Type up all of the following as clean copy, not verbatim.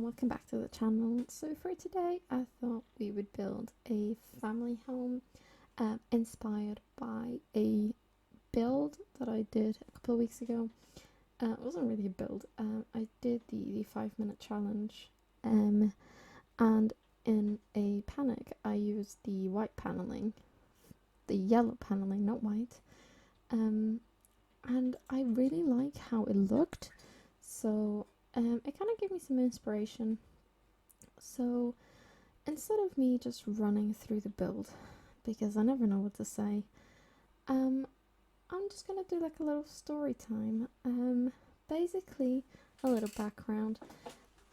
welcome back to the channel. So for today I thought we would build a family home inspired by a build that I did a couple of weeks ago. It wasn't really a build. I did the 5-minute challenge, and in a panic I used the white paneling, the yellow paneling, not white, and I really like how it looked. So it kind of gave me some inspiration. So instead of me just running through the build, because I never know what to say, um, I'm just gonna do like a little story time. Basically, a little background.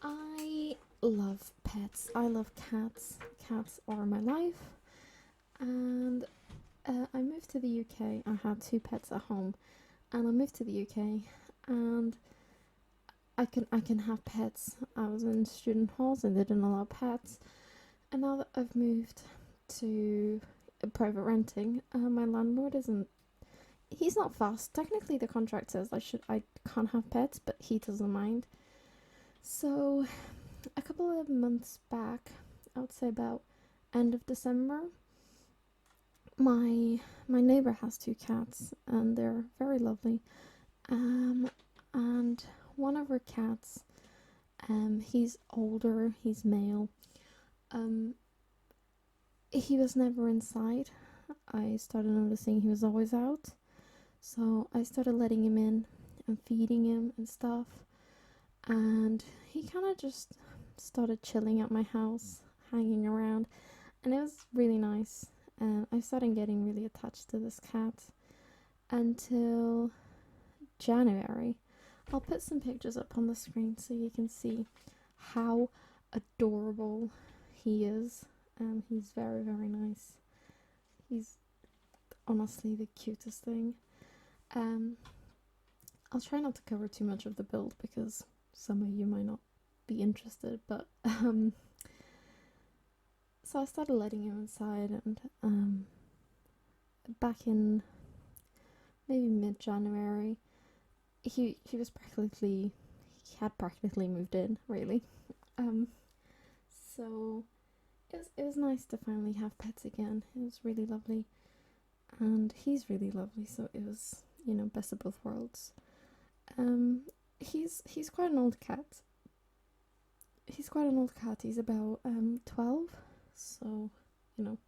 I love pets. I love cats. Cats are my life. And I moved to the UK. I had 2 pets at home, and I moved to the UK, and I can have pets. I was in student halls and they didn't allow pets, and now that I've moved to private renting, my landlord isn't. He's not fast. Technically, the contract says I can't have pets, but he doesn't mind. So, a couple of months back, I would say about end of December, my neighbor has 2 cats and they're very lovely. And one of her cats, he's older, he's male. Um, he was never inside. I started noticing he was always out. So I started letting him in and feeding him and stuff. And he kind of just started chilling at my house, hanging around. And it was really nice. I started getting really attached to this cat until January. I'll put some pictures up on the screen so you can see how adorable he is. He's very, very nice. He's honestly the cutest thing. I'll try not to cover too much of the build because some of you might not be interested, but so I started letting him inside, and back in maybe mid-January, he had practically moved in, really. Um, so it was nice to finally have pets again. It was really lovely, and he's really lovely. So it was, best of both worlds. He's quite an old cat. He's about 12, so you know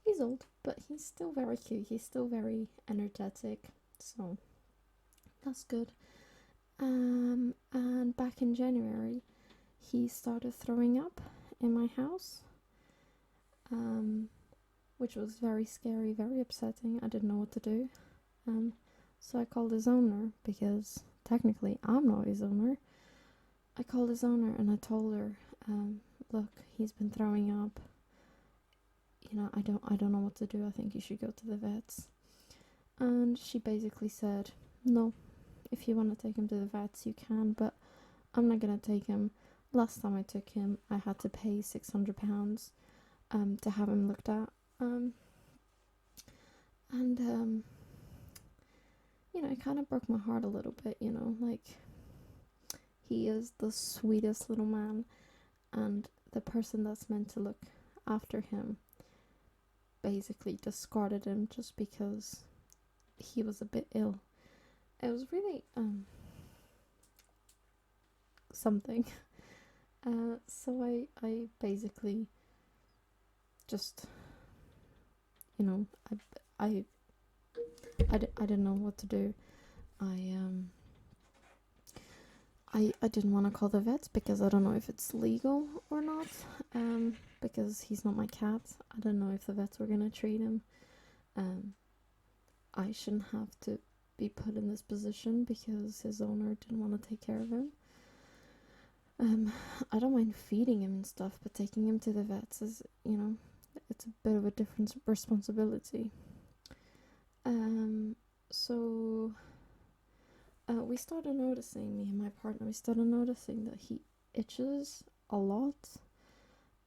he's old, but he's still very cute. He's still very energetic, so that's good. And back in January, he started throwing up in my house, which was very scary, very upsetting. I didn't know what to do. So I called his owner, because technically I'm not his owner. I called his owner and I told her, look, he's been throwing up. I don't know what to do. I think you should go to the vets. And she basically said, no, if you want to take him to the vets, you can, but I'm not gonna take him. Last time I took him, I had to pay £600 to have him looked at. And it kind of broke my heart a little bit, like, he is the sweetest little man, and the person that's meant to look after him basically discarded him just because he was a bit ill. It was really something. So I basically just, I I didn't know what to do. I didn't want to call the vets because I don't know if it's legal or not. Because he's not my cat. I don't know if the vets were gonna treat him. I shouldn't have to be put in this position because his owner didn't want to take care of him. I don't mind feeding him and stuff, but taking him to the vets is, it's a bit of a different responsibility. So we started noticing, me and my partner, we started noticing that he itches a lot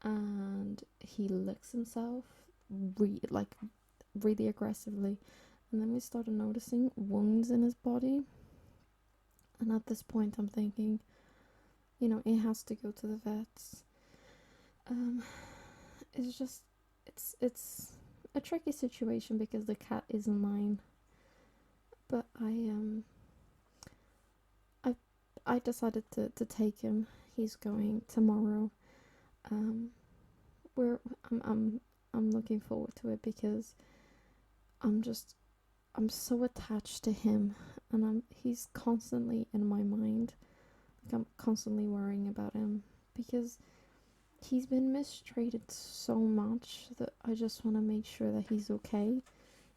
and he licks himself really aggressively. And then we started noticing wounds in his body. And at this point, I'm thinking, it has to go to the vets. Um, it's just it's a tricky situation because the cat isn't mine, but I decided to take him. He's going tomorrow. Um, we're I'm looking forward to it because I'm just I'm so attached to him, and he's constantly in my mind. Like I'm constantly worrying about him because he's been mistreated so much that I just want to make sure that he's okay.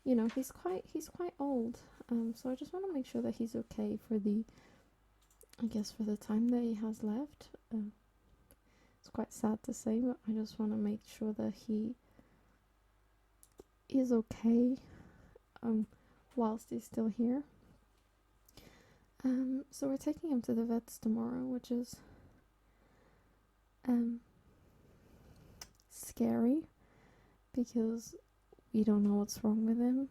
He's quite old, so I just want to make sure that he's okay for the time that he has left. It's quite sad to say, but I just want to make sure that he is okay, whilst he's still here. So we're taking him to the vets tomorrow, which is scary because we don't know what's wrong with him.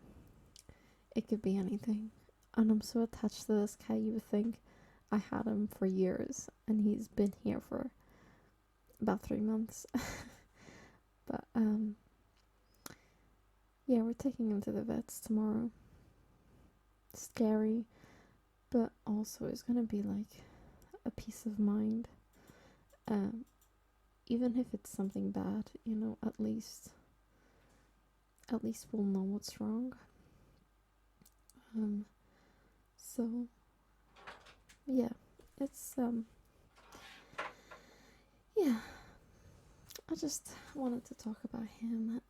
It could be anything. And I'm so attached to this cat, you would think I had him for years, and he's been here for about 3 months. But yeah, we're taking him to the vets tomorrow. Scary, but also it's gonna be like a peace of mind. Even if it's something bad, at least we'll know what's wrong. So yeah, it's yeah. I just wanted to talk about him,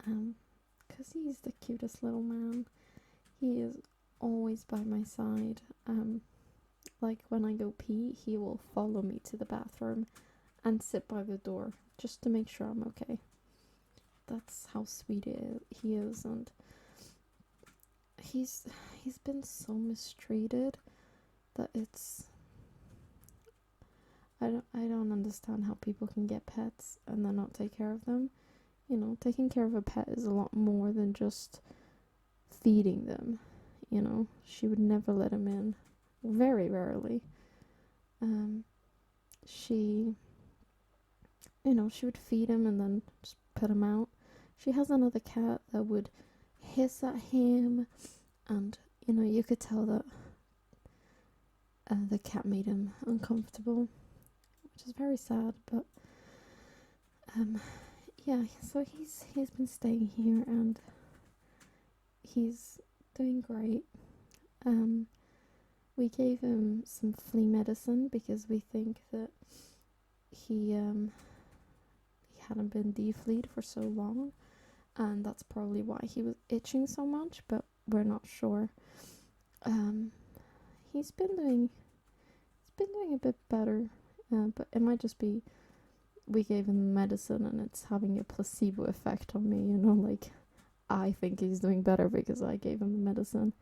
because he's the cutest little man. He is always by my side. Like when I go pee, he will follow me to the bathroom and sit by the door just to make sure I'm okay. That's how sweet he is, and he's been so mistreated that I don't understand how people can get pets and then not take care of them. Taking care of a pet is a lot more than just feeding them. She would never let him in, very rarely. She she would feed him and then just put him out. She has another cat that would hiss at him, and you could tell that the cat made him uncomfortable, which is very sad. But yeah, so he's been staying here and he's doing great. We gave him some flea medicine because we think that he hadn't been defleed for so long, and that's probably why he was itching so much, but we're not sure. He's been doing a bit better, but it might just be we gave him medicine and it's having a placebo effect on me, like I think he's doing better because I gave him the medicine.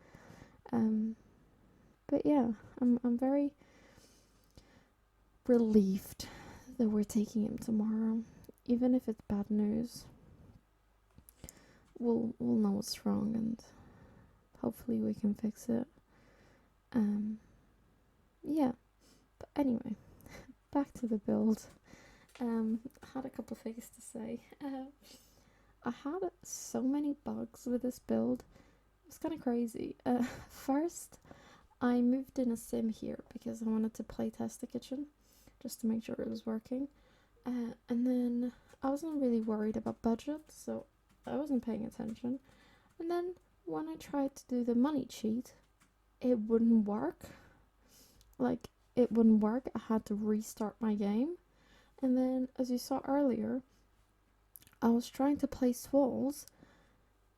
But yeah, I'm very relieved that we're taking him tomorrow. Even if it's bad news, we'll know what's wrong and hopefully we can fix it. Yeah, but anyway, back to the build. I had a couple of things to say. I had so many bugs with this build. It was kind of crazy. First, I moved in a sim here because I wanted to play test the kitchen just to make sure it was working. And then I wasn't really worried about budget, so I wasn't paying attention. And then when I tried to do the money cheat, it wouldn't work. It wouldn't work. I had to restart my game. And then, as you saw earlier, I was trying to place walls,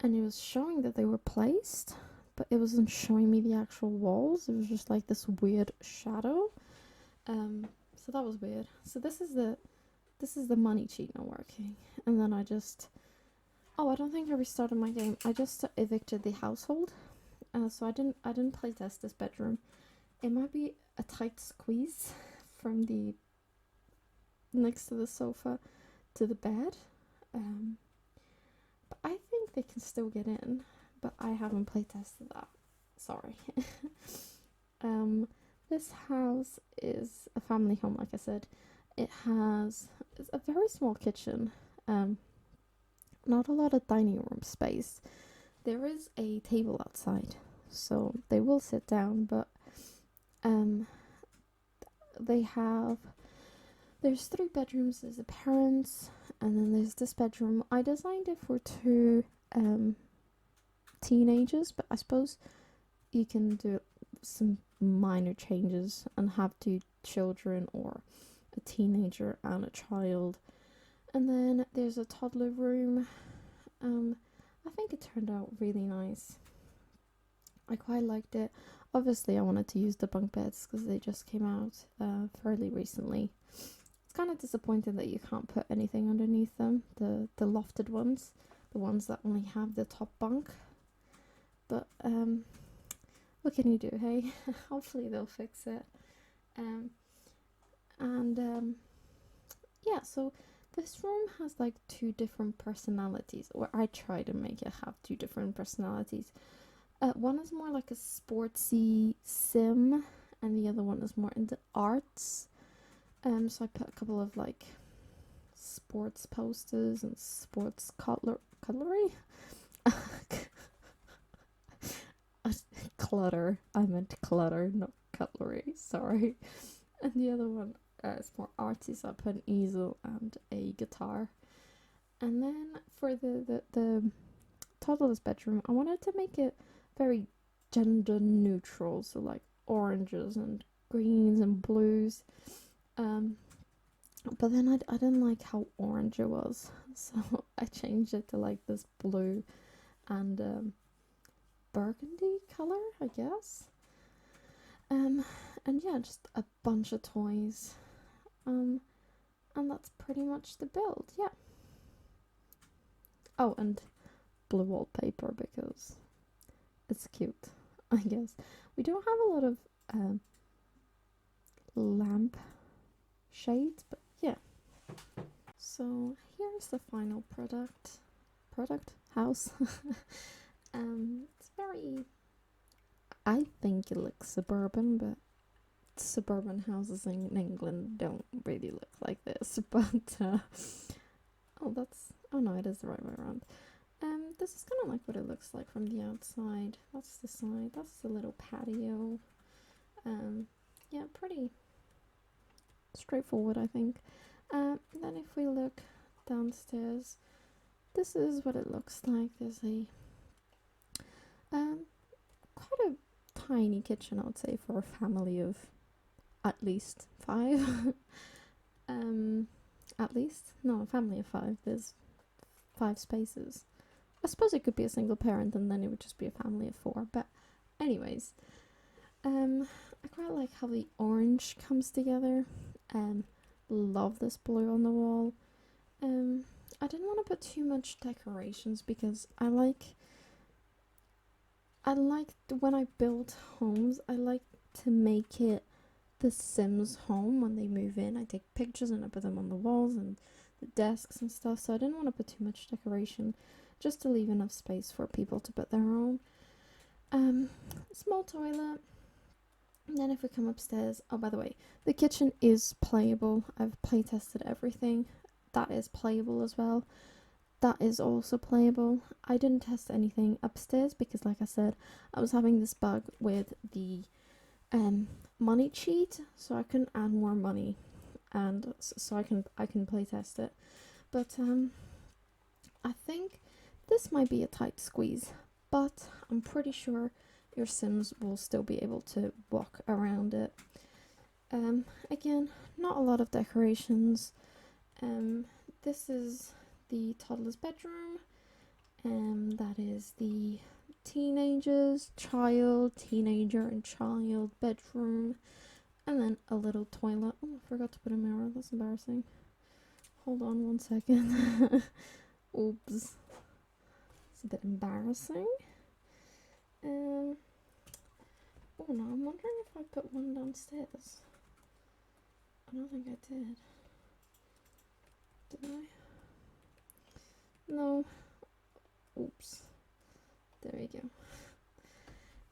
and it was showing that they were placed, but it wasn't showing me the actual walls. It was just like this weird shadow. So that was weird. So this is the money cheat not working. And then I don't think I restarted my game. I just evicted the household. So I didn't play test this bedroom. It might be a tight squeeze from the next to the sofa to the bed. But I think they can still get in. But I haven't play tested that. Sorry. This house is a family home, like I said. It's a very small kitchen. Um, Not a lot of dining room space. There is a table outside, so they will sit down, but um, they have there's three bedrooms. There's the parents, and then there's this bedroom. I designed it for two um teenagers, but I suppose you can do some minor changes and have two children or a teenager and a child. And then there's a toddler room. Um, I think it turned out really nice. I quite liked it. Obviously, I wanted to use the bunk beds because they just came out fairly recently. It's kind of disappointing that you can't put anything underneath them, the lofted ones, the ones that only have the top bunk. But what can you do, hey? Hopefully they'll fix it. Um, and yeah, so this room has like two different personalities, or I try to make it have two different personalities. One is more like a sportsy sim, and the other one is more into arts. So I put a couple of like sports posters and sports cutlery. Clutter. I meant clutter, not cutlery. Sorry. And the other one is more artsy, so I put an easel and a guitar. And then for the toddler's bedroom, I wanted to make it very gender neutral, so like oranges and greens and blues. Um, but then I didn't like how orange it was, so I changed it to like this blue and burgundy color, I guess. And yeah, just a bunch of toys. Um, and that's pretty much the build. Yeah. Oh, and blue wallpaper because it's cute, I guess. We don't have a lot of lamp shades, but yeah. So here's the final product house. It's very. I think it looks suburban, but suburban houses in England don't really look like this. But oh no, it is the right way around. This is kind of like what it looks like from the outside. That's the side. That's the little patio. Yeah, pretty straightforward, I think. Then if we look downstairs, this is what it looks like. There's a quite a tiny kitchen, I would say, for a family of at least five. At least no, a family of five. There's 5 spaces. I suppose it could be a single parent, and then it would just be a family of 4. But, anyways, I quite like how the orange comes together. Love this blue on the wall. I didn't want to put too much decorations because I like when I build homes, I like to make it the Sims home when they move in. I take pictures and I put them on the walls and the desks and stuff. So I didn't want to put too much decoration, just to leave enough space for people to put their own. Small toilet. And then if we come upstairs, oh, by the way, the kitchen is playable. I've play tested everything. That is playable as well. That is also playable. I didn't test anything upstairs because, like I said, I was having this bug with the money cheat, so I couldn't add more money, and so I can play test it. But I think this might be a tight squeeze, but I'm pretty sure your Sims will still be able to walk around it. Again, not a lot of decorations. This is the toddler's bedroom. That is the teenager and child bedroom. And then a little toilet. Oh, I forgot to put a mirror. That's embarrassing. Hold on 1 second. Oops. It's a bit embarrassing. Oh no, I'm wondering if I put one downstairs. I don't think I did. Did I? No. Oops. There we go.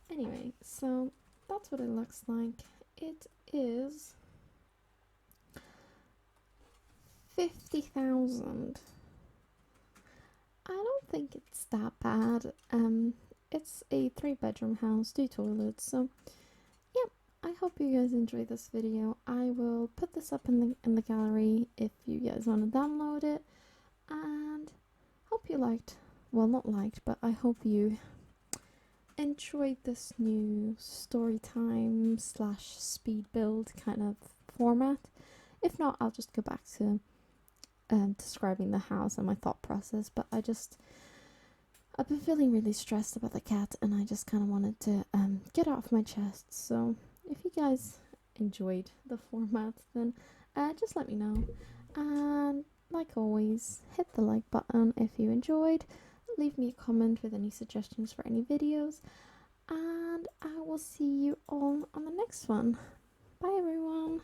Anyway, so that's what it looks like. it is 50,000. I don't think it's that bad. It's a 3-bedroom house, 2 toilets, so yeah, I hope you guys enjoyed this video. I will put this up in the gallery if you guys want to download it, and hope you liked, well, not liked, but I hope you enjoyed this new story time slash speed build kind of format. If not, I'll just go back to describing the house and my thought process, but I've been feeling really stressed about the cat, and I just kind of wanted to get it off my chest. So if you guys enjoyed the format, then just let me know. And like always, hit the like button if you enjoyed. Leave me a comment with any suggestions for any videos. And I will see you all on the next one. Bye everyone.